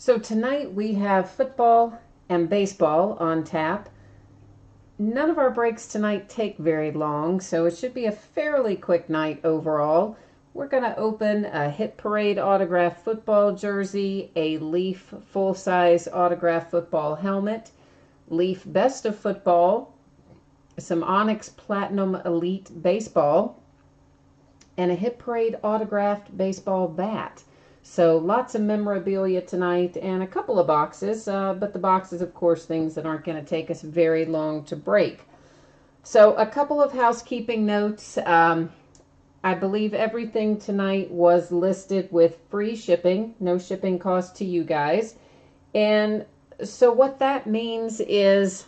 So tonight we have football and baseball on tap. None of our breaks tonight take very long, so it should be a fairly quick night overall. We're going to open a Hit Parade autographed football jersey, a Leaf full-size autographed football helmet, Leaf Best of Football, some Onyx Platinum Elite baseball, and a Hit Parade autographed baseball bat. So lots of memorabilia tonight and a couple of boxes, but the boxes, of course, things that aren't going to take us very long to break. So a couple of housekeeping notes. I believe everything tonight was listed with free shipping, no shipping cost to you guys. And so what that means is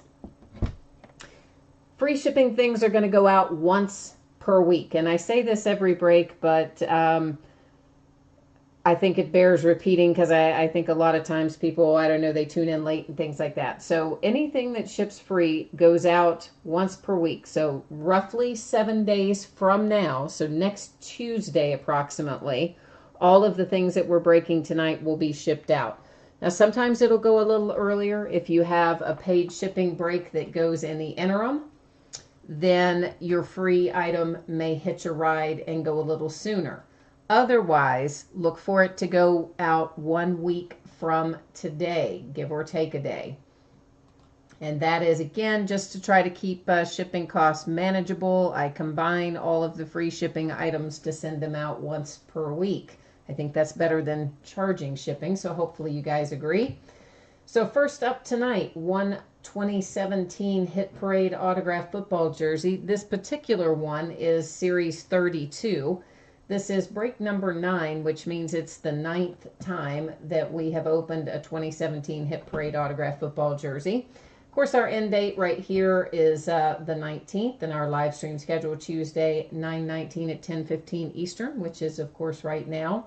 free shipping things are going to go out once per week. And I say this every break, but I think it bears repeating because I think a lot of times people, I don't know, they tune in late and things like that. So anything that ships free goes out once per week. So roughly 7 days from now, so next Tuesday approximately, all of the things that we're breaking tonight will be shipped out. Now sometimes it'll go a little earlier. If you have a paid shipping break that goes in the interim, then your free item may hitch a ride and go a little sooner. Otherwise, look for it to go out 1 week from today, give or take a day. And that is, again, just to try to keep shipping costs manageable. I combine all of the free shipping items to send them out once per week. I think that's better than charging shipping, so hopefully you guys agree. So first up tonight, 2017 Hit Parade autographed football jersey. This particular one is Series 32. This is break number 9, which means it's the 9th time that we have opened a 2017 Hit Parade autographed football jersey. Of course, our end date right here is the 19th, and our live stream schedule Tuesday, 9/19 at 10:15 Eastern, which is, of course, right now.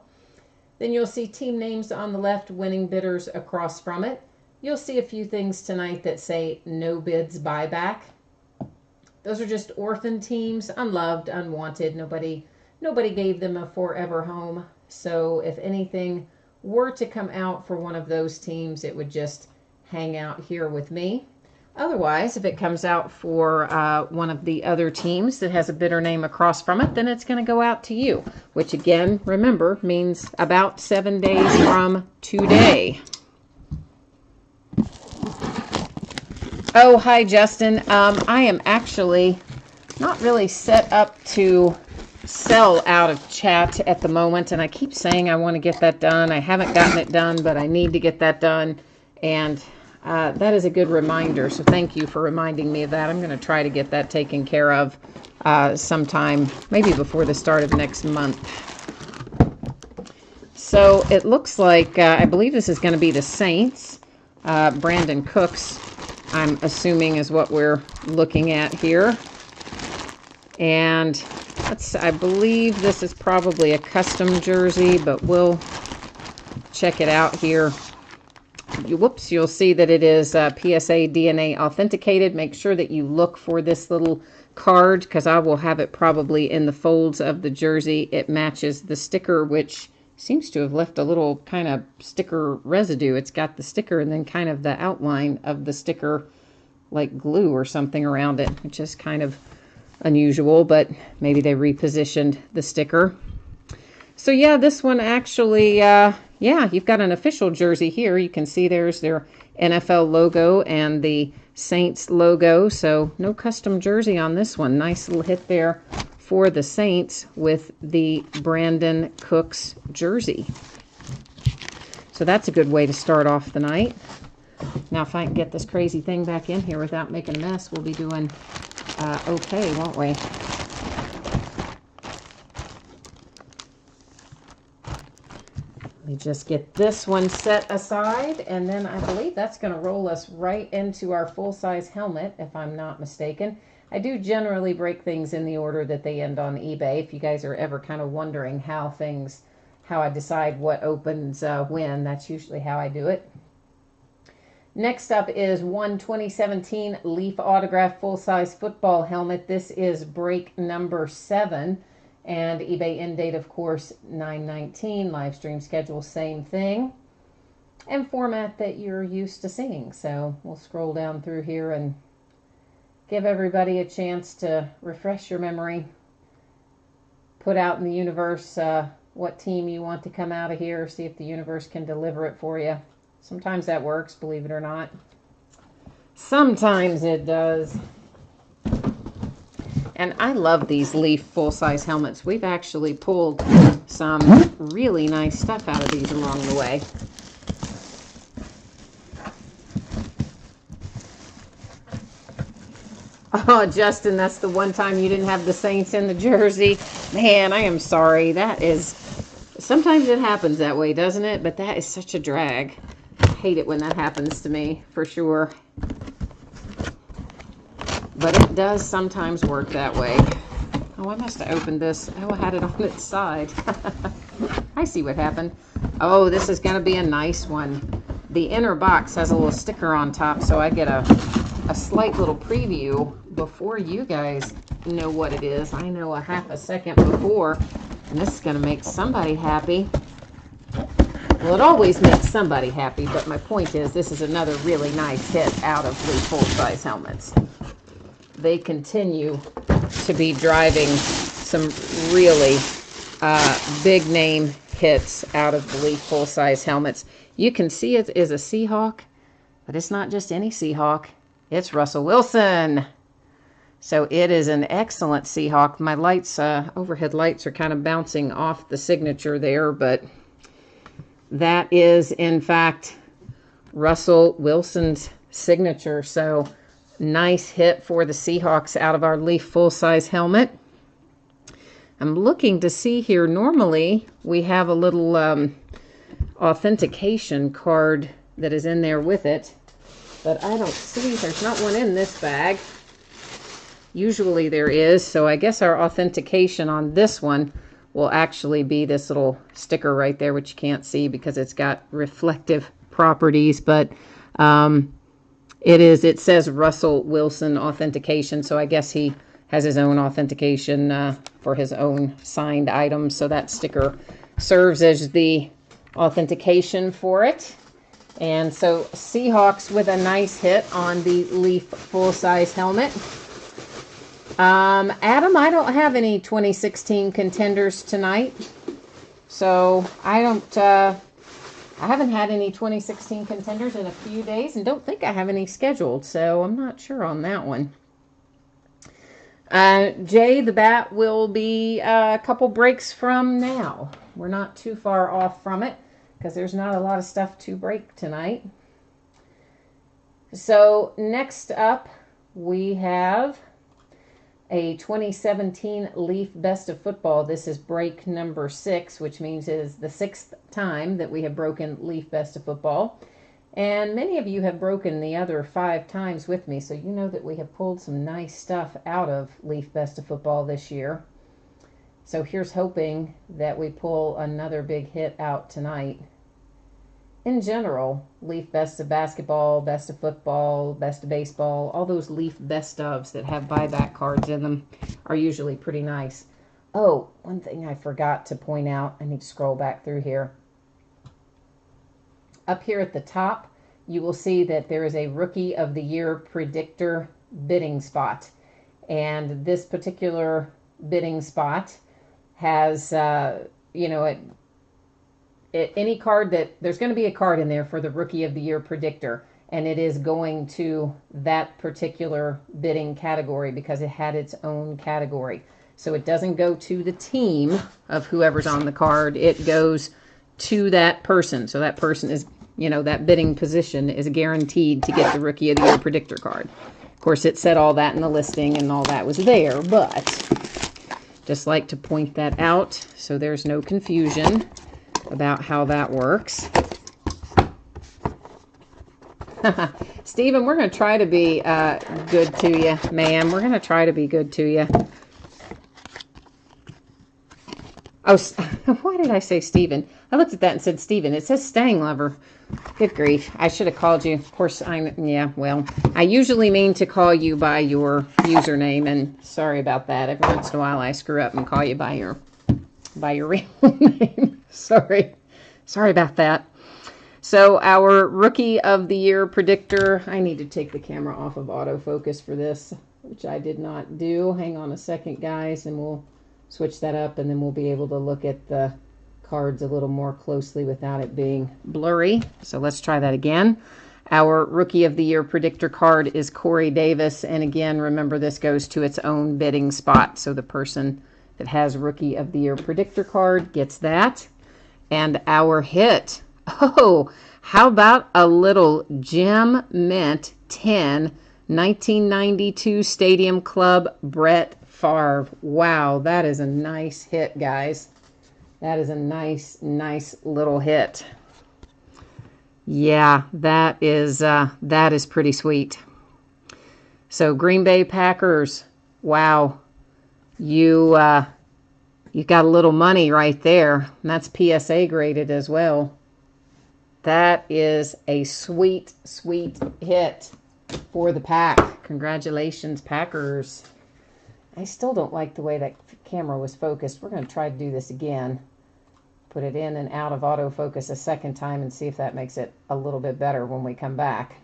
Then you'll see team names on the left, winning bidders across from it. You'll see a few things tonight that say no bids buyback. Those are just orphan teams, unloved, unwanted. Nobody gave them a forever home. So if anything were to come out for one of those teams, it would just hang out here with me. Otherwise, if it comes out for one of the other teams that has a bidder name across from it, then it's going to go out to you, which again, remember, means about 7 days from today. Oh, hi, Justin. I am actually not really set up to sell out of chat at the moment, and I keep saying I want to get that done. I haven't gotten it done, but I need to get that done, and that is a good reminder, so thank you for reminding me of that. I'm going to try to get that taken care of sometime, maybe before the start of next month. So it looks like, I believe this is going to be the Saints. Brandon Cooks, I'm assuming, is what we're looking at here. And I believe this is probably a custom jersey, but we'll check it out here. Whoops, you'll see that it is PSA DNA authenticated. Make sure that you look for this little card, because I will have it probably in the folds of the jersey. It matches the sticker, which seems to have left a little kind of sticker residue. It's got the sticker and then kind of the outline of the sticker like glue or something around it, which is kind of unusual, but maybe they repositioned the sticker. So yeah, this one actually, yeah, you've got an official jersey here. You can see there's their NFL logo and the Saints logo. So no custom jersey on this one. Nice little hit there for the Saints with the Brandon Cooks jersey. So that's a good way to start off the night. Now, if I can get this crazy thing back in here without making a mess, we'll be doing okay, won't we? Let me just get this one set aside, and then I believe that's going to roll us right into our full-size helmet, if I'm not mistaken. I do generally break things in the order that they end on eBay. If you guys are ever kind of wondering how I decide what opens when, that's usually how I do it. Next up is 2017 Leaf Autograph full-size football helmet. This is break number 7. And eBay end date, of course, 9/19. Live stream schedule, same thing. and format that you're used to seeing. So we'll scroll down through here and give everybody a chance to refresh your memory, put out in the universe what team you want to come out of here, see if the universe can deliver it for you. Sometimes that works, believe it or not. Sometimes it does. And I love these Leaf full-size helmets. We've actually pulled some really nice stuff out of these along the way. Oh, Justin, that's the one time you didn't have the Saints in the jersey. Man, I am sorry. That is... Sometimes it happens that way, doesn't it? But that is such a drag. I hate it when that happens to me, for sure. But it does sometimes work that way. Oh, I must have opened this. Oh, I had it on its side. I see what happened. Oh, this is going to be a nice one. The inner box has a little sticker on top, so I get a slight little preview before you guys know what it is. I know a half a second before, and this is going to make somebody happy. Well, it always makes somebody happy, but my point is this is another really nice hit out of Leaf full-size helmets. They continue to be driving some really big name hits out of the Leaf full-size helmets. You can see it is a Seahawk, but it's not just any Seahawk. It's Russell Wilson. So it is an excellent Seahawk. My lights, overhead lights, are kind of bouncing off the signature there, but that is, in fact, Russell Wilson's signature. So nice hit for the Seahawks out of our Leaf full-size helmet. I'm looking to see here. Normally, we have a little authentication card that is in there with it, but I don't see. There's not one in this bag. Usually there is, so I guess our authentication on this one will actually be this little sticker right there, which you can't see because it's got reflective properties, but it says Russell Wilson authentication, so I guess he has his own authentication for his own signed items, so that sticker serves as the authentication for it. And so Seahawks with a nice hit on the Leaf full-size helmet. Adam, I don't have any 2016 contenders tonight, so I haven't had any 2016 contenders in a few days, and don't think I have any scheduled, so I'm not sure on that one. Jay the Bat will be a couple breaks from now. We're not too far off from it because there's not a lot of stuff to break tonight. So next up we have a 2017 Leaf Best of Football. This is break number 6, which means it is the 6th time that we have broken Leaf Best of Football. And many of you have broken the other 5 times with me, so you know that we have pulled some nice stuff out of Leaf Best of Football this year. So here's hoping that we pull another big hit out tonight. In general, Leaf Best of Basketball, Best of Football, Best of Baseball, all those Leaf Best ofs that have buyback cards in them are usually pretty nice. Oh, one thing I forgot to point out. I need to scroll back through here. Up here at the top, you will see that there is a Rookie of the Year Predictor bidding spot. And this particular bidding spot has, any card there's going to be a card in there for the Rookie of the Year Predictor, and it is going to that particular bidding category because it had its own category. So it doesn't go to the team of whoever's on the card. It goes to that person. So that person is, that bidding position is guaranteed to get the Rookie of the Year Predictor card. Of course, it said all that in the listing and all that was there, but just like to point that out so there's no confusion about how that works. Stephen, we're going to try to be good to you, ma'am. We're going to try to be good to you. Oh, why did I say Stephen? I looked at that and said Stephen. It says Stang Lover. Good grief. I should have called you. Of course, I usually mean to call you by your username, and sorry about that. Every once in a while I screw up and call you by your real name. Sorry about that. So our Rookie of the Year predictor, I need to take the camera off of autofocus for this, which I did not do. Hang on a second, guys, and we'll switch that up, and then we'll be able to look at the cards a little more closely without it being blurry. So let's try that again. Our Rookie of the Year predictor card is Corey Davis, and again, remember this goes to its own bidding spot. So the person that has Rookie of the Year predictor card gets that. And our hit, oh, how about a little Gem Mint 10 1992 Stadium Club Brett Favre. Wow, that is a nice hit, guys. That is a nice little hit. Yeah, that is pretty sweet. So Green Bay Packers, wow, you got a little money right there. And that's PSA graded as well. That is a sweet hit for the pack. Congratulations, Packers. I still don't like the way that camera was focused. We're going to try to do this again. Put it in and out of autofocus a second time and see if that makes it a little bit better when we come back.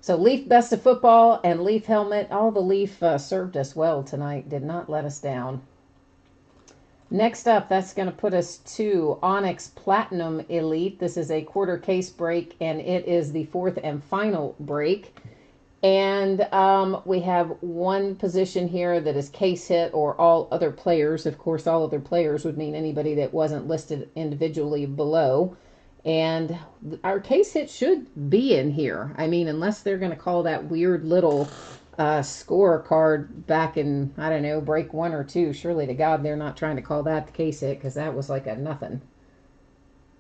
So Leaf Best of Football and Leaf Helmet. All the Leaf served us well tonight. Did not let us down. Next up, that's going to put us to Onyx Platinum Elite. This is a quarter case break, and it is the fourth and final break. And we have one position here that is case hit or all other players. Of course, all other players would mean anybody that wasn't listed individually below. And our case hit should be in here. I mean, unless they're going to call that weird little score card back in, I don't know, break 1 or 2. Surely to God they're not trying to call that the case hit, because that was like a nothing.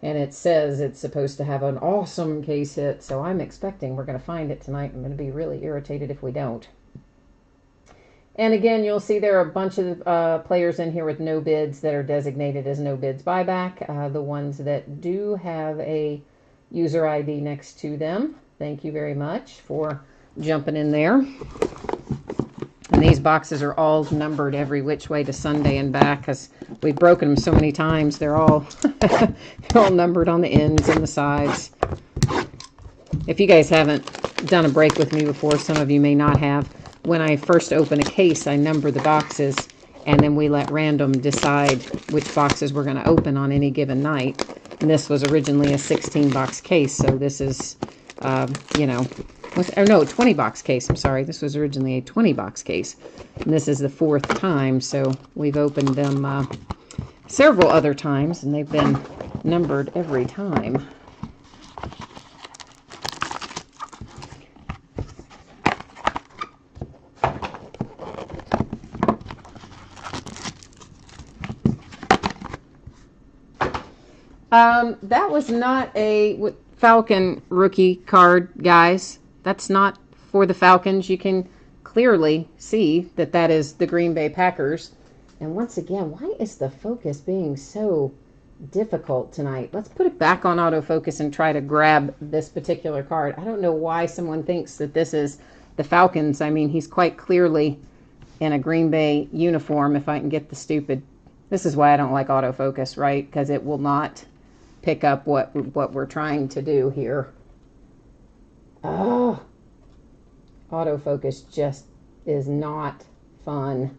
And it says it's supposed to have an awesome case hit, so I'm expecting we're going to find it tonight. I'm going to be really irritated if we don't. And again, you'll see there are a bunch of players in here with no bids that are designated as no bids buyback. The ones that do have a user ID next to them, thank you very much for jumping in there. And these boxes are all numbered every which way to Sunday and back, because we've broken them so many times. They're all they're all numbered on the ends and the sides. If you guys haven't done a break with me before, some of you may not have. When I first open a case, I number the boxes, and then we let random decide which boxes we're going to open on any given night. And this was originally a 16-box case, so this is, 20-box case. I'm sorry. This was originally a 20-box case. And this is the 4th time, so we've opened them several other times, and they've been numbered every time. That was not a Falcon rookie card, guys. That's not for the Falcons. You can clearly see that that is the Green Bay Packers. And once again, why is the focus being so difficult tonight? Let's put it back on autofocus and try to grab this particular card. I don't know why someone thinks that this is the Falcons. I mean, he's quite clearly in a Green Bay uniform. If I can get the stupid... This is why I don't like autofocus, right? Because it will not pick up what we're trying to do here. Oh, autofocus just is not fun.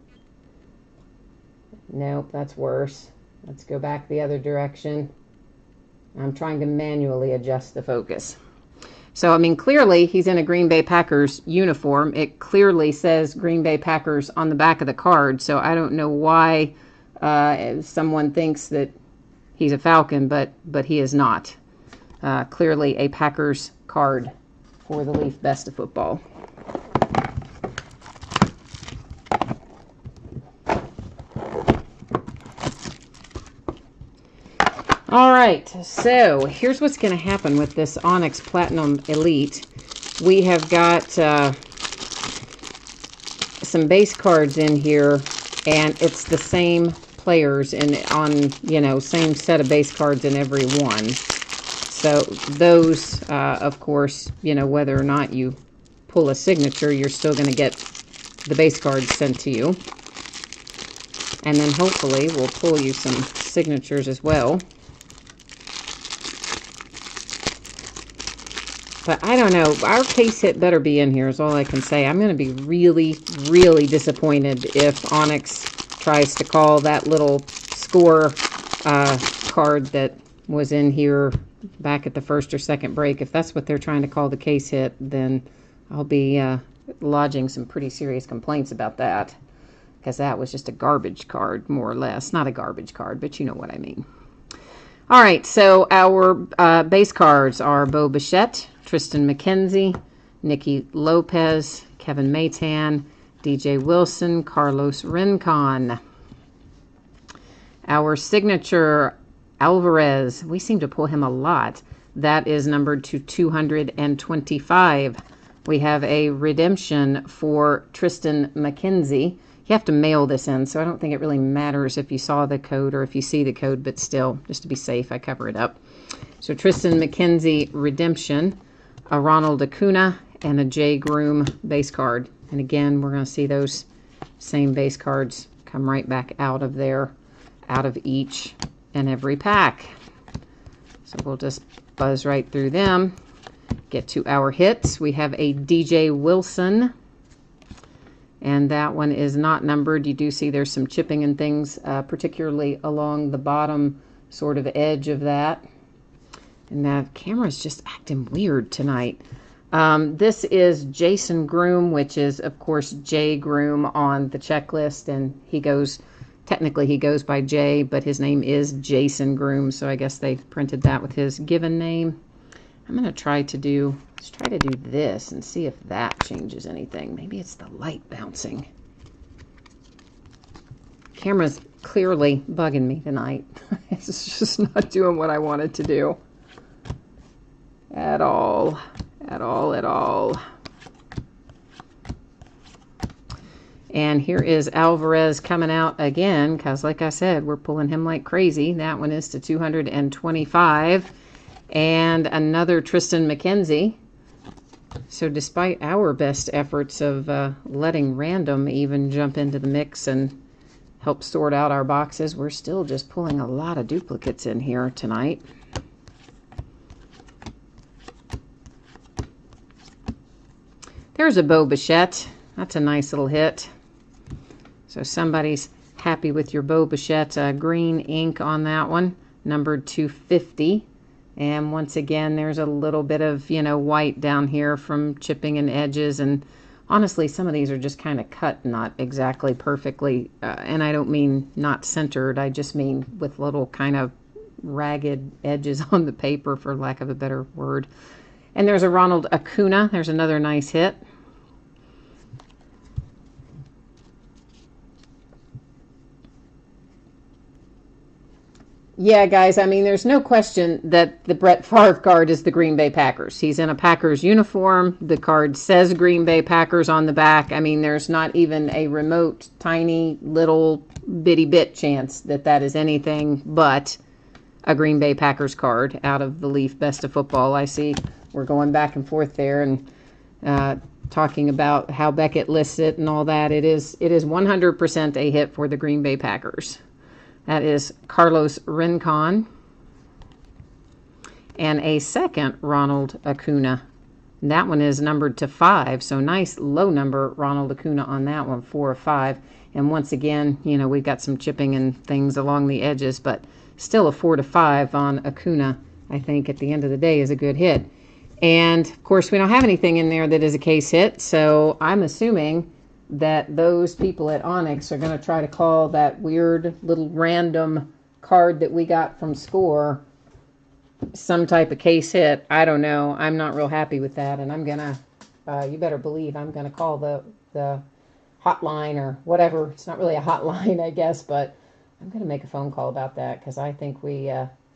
Nope, that's worse. Let's go back the other direction. I'm trying to manually adjust the focus. So, I mean, clearly he's in a Green Bay Packers uniform. It clearly says Green Bay Packers on the back of the card. So I don't know why someone thinks that he's a Falcon, but he is not. Clearly a Packers card for the Leaf Best of Football. All right, so here's what's going to happen with this Onyx Platinum Elite. We have got some base cards in here, and it's the same players same set of base cards in every one. So those, of course, whether or not you pull a signature, you're still going to get the base cards sent to you. And then hopefully we'll pull you some signatures as well. But I don't know. Our case hit better be in here is all I can say. I'm going to be really, really disappointed if Onyx tries to call that little score card that was in here back at the first or second break. If that's what they're trying to call the case hit, then I'll be lodging some pretty serious complaints about that. Because that was just a garbage card, more or less. Not a garbage card, but you know what I mean. All right, so our base cards are Bo Bichette, Tristan McKenzie, Nicky Lopez, Kevin Maytan, DJ Wilson, Carlos Rincon. Our signature, Alvarez. We seem to pull him a lot. That is numbered to 225. We have a redemption for Tristan McKenzie. You have to mail this in, so I don't think it really matters if you saw the code or if you see the code, but still, just to be safe, I cover it up. So Tristan McKenzie redemption, a Ronald Acuna, and a Jay Groom base card. And again, we're going to see those same base cards come right back out of there, out of each and every pack. So we'll just buzz right through them. Get to our hits. We have a DJ Wilson. And that one is not numbered. You do see there's some chipping and things, particularly along the bottom sort of edge of that. And that camera's just acting weird tonight. This is Jason Groom, which is, of course, Jay Groom on the checklist. And he goes, technically he goes by Jay, but his name is Jason Groom. So I guess they printed that with his given name. I'm going to try to do, let's try to do this and see if that changes anything. Maybe it's the light bouncing. Camera's clearly bugging me tonight. It's just not doing what I wanted to do. At all. At all, at all. And here is Alvarez coming out again, because like I said, we're pulling him like crazy. That one is to 225. And another Tristan McKenzie. So despite our best efforts of letting random even jump into the mix and help sort out our boxes, we're still just pulling a lot of duplicates in here tonight. There's a Bo Bichette. That's a nice little hit. So somebody's happy with your Bo Bichette green ink on that one, numbered 250. And once again, there's a little bit of, you know, white down here from chipping and edges. And honestly, some of these are just kind of cut not exactly perfectly. And I don't mean not centered. I just mean with little kind of ragged edges on the paper, for lack of a better word. And there's a Ronald Acuna. There's another nice hit. Yeah, guys, I mean, there's no question that the Brett Favre card is the Green Bay Packers. He's in a Packers uniform. The card says Green Bay Packers on the back. I mean, there's not even a remote, tiny, little, bitty bit chance that that is anything but a Green Bay Packers card out of the Leaf Best of Football. I see we're going back and forth there and talking about how Beckett lists it and all that. It is 100% a hit for the Green Bay Packers. That is Carlos Rincon. And a second Ronald Acuna. That one is numbered to 5. So nice low number Ronald Acuna on that one, 4 of 5. And once again, you know, we've got some chipping and things along the edges, but still a 4 to 5 on Acuna, I think at the end of the day is a good hit. And of course, we don't have anything in there that is a case hit. So I'm assuming that those people at Onyx are going to try to call that weird little random card that we got from Score some type of case hit. I don't know. I'm not real happy with that, and I'm going to, you better believe I'm going to call the hotline or whatever. It's not really a hotline, I guess, but I'm going to make a phone call about that, because I think we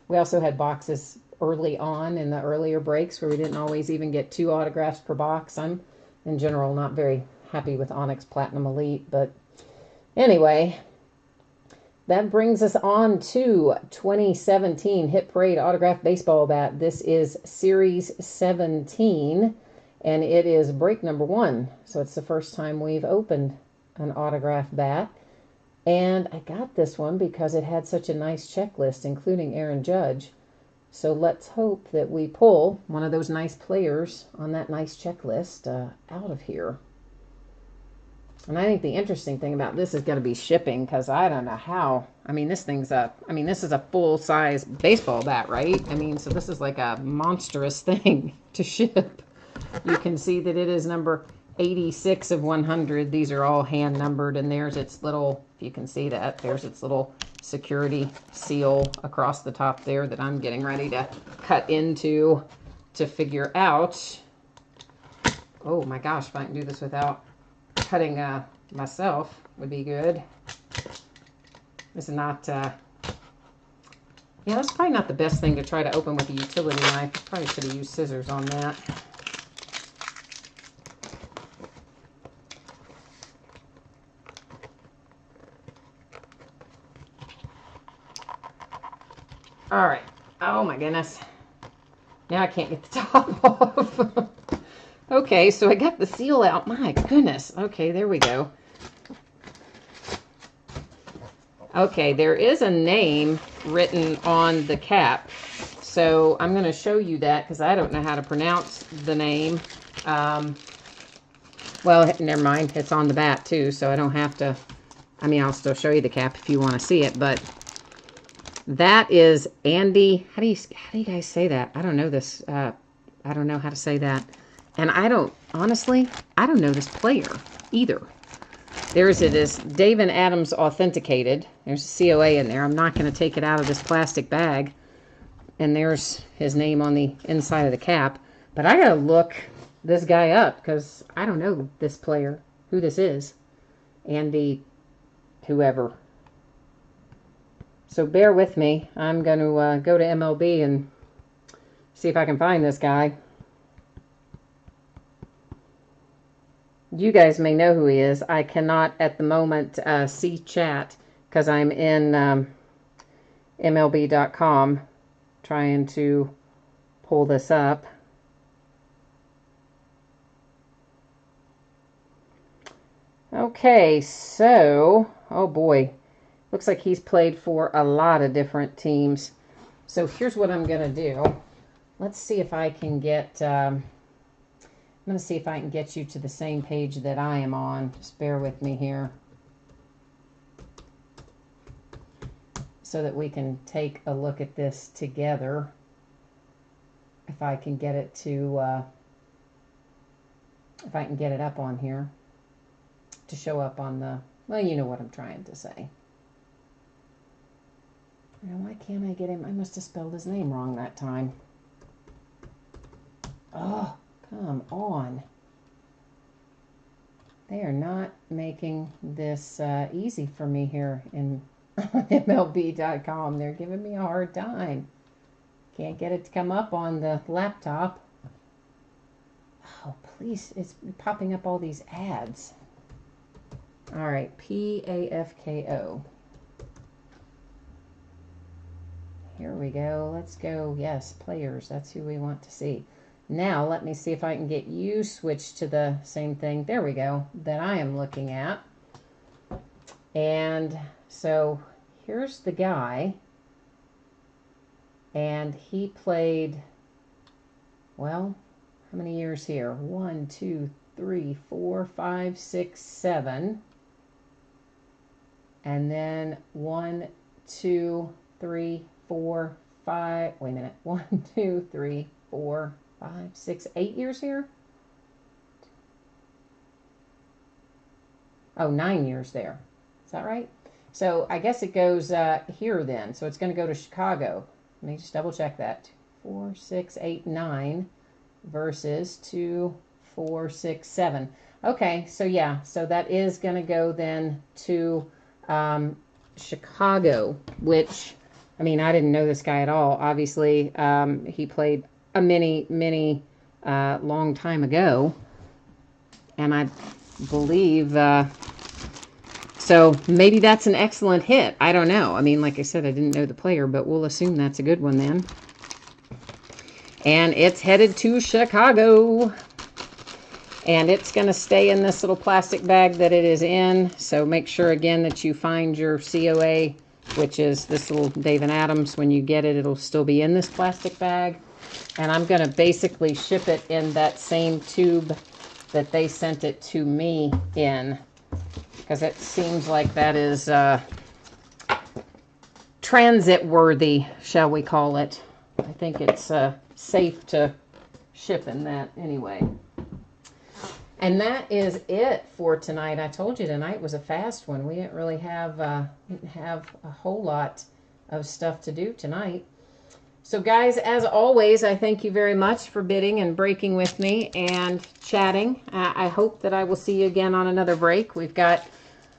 also had boxes early on in the earlier breaks where we didn't always even get 2 autographs per box. I'm, in general, not very happy with Onyx Platinum Elite, but anyway, that brings us on to 2017 Hit Parade Autograph Baseball Bat. This is Series 17, and it is break number 1, so it's the first time we've opened an autograph bat, and I got this one because it had such a nice checklist, including Aaron Judge. So let's hope that we pull one of those nice players on that nice checklist out of here. And I think the interesting thing about this is going to be shipping, because I don't know how. I mean, this is a full-size baseball bat, right? I mean, so this is like a monstrous thing to ship. You can see that it is number 86 of 100. These are all hand numbered, and there's its little, if you can see that, there's its little security seal across the top there that I'm getting ready to cut into to figure out. Oh my gosh, if I can do this without cutting myself would be good. This is not, yeah, that's probably not the best thing to try to open with a utility knife. Probably should have used scissors on that. All right. Oh my goodness. Now I can't get the top off. Okay, so I got the seal out. My goodness. Okay, there we go. Okay, there is a name written on the cap. So I'm going to show you that because I don't know how to pronounce the name. Well, never mind. It's on the bat too, so I don't have to. I mean, I'll still show you the cap if you want to see it, but that is Andy. How do you guys say that? I don't know this. I don't know how to say that. And honestly, I don't know this player either. There's it is David Adams Authenticated. There's a COA in there. I'm not going to take it out of this plastic bag. And there's his name on the inside of the cap. But I got to look this guy up because I don't know this player, who this is. Andy, whoever. So bear with me. I'm going to go to MLB and see if I can find this guy. You guys may know who he is. I cannot at the moment see chat because I'm in MLB.com trying to pull this up. Okay, so, oh boy. Looks like he's played for a lot of different teams. So here's what I'm going to do. Let's see if I can get... I'm going to see if I can get you to the same page that I am on. Just bear with me here. So that we can take a look at this together. If I can get it to, if I can get it up on here. To show up on the, well, you know what I'm trying to say. Now, why can't I get him? I must have spelled his name wrong that time. Oh. Come on. They are not making this easy for me here in MLB.com. They're giving me a hard time. Can't get it to come up on the laptop. Oh, please. It's popping up all these ads. All right. PAFKO. Here we go. Let's go. Yes, players. That's who we want to see. Now, let me see if I can get you switched to the same thing. There we go, that I am looking at. And so here's the guy. And he played, well, how many years here? 1, 2, 3, 4, 5, 6, 7. And then 1, 2, 3, 4, 5. Wait a minute. 1, 2, 3, 4, 5, 6, 8 years here? Oh, 9 years there. Is that right? So I guess it goes here then. So it's going to go to Chicago. Let me just double check that. 4, 6, 8, 9 versus 2, 4, 6, 7. Okay, so yeah. So that is going to go then to Chicago, which, I mean, I didn't know this guy at all. Obviously, he played a many long time ago, and I believe so maybe that's an excellent hit. I don't know. I mean, like I said, I didn't know the player, but we'll assume that's a good one then. And it's headed to Chicago, and it's going to stay in this little plastic bag that it is in. So make sure again that you find your COA which is this little Dave and Adams. When you get it, it'll still be in this plastic bag. And I'm going to basically ship it in that same tube that they sent it to me in, because it seems like that is transit worthy, shall we call it. I think it's safe to ship in that anyway. And that is it for tonight. I told you tonight was a fast one. We didn't really have a whole lot of stuff to do tonight. So guys, as always, I thank you very much for bidding and breaking with me and chatting. I hope that I will see you again on another break. We've got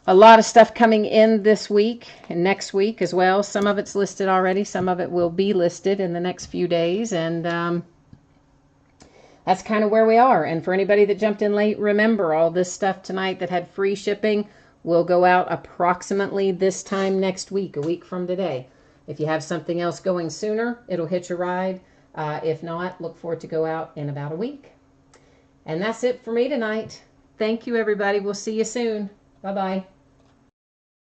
a lot of stuff coming in this week and next week as well. Some of it's listed already. Some of it will be listed in the next few days. And that's kind of where we are. And for anybody that jumped in late, remember all this stuff tonight that had free shipping will go out approximately this time next week, a week from today. If you have something else going sooner, it'll hitch a ride. If not, look for it to go out in about a week. And that's it for me tonight. Thank you, everybody. We'll see you soon. Bye-bye.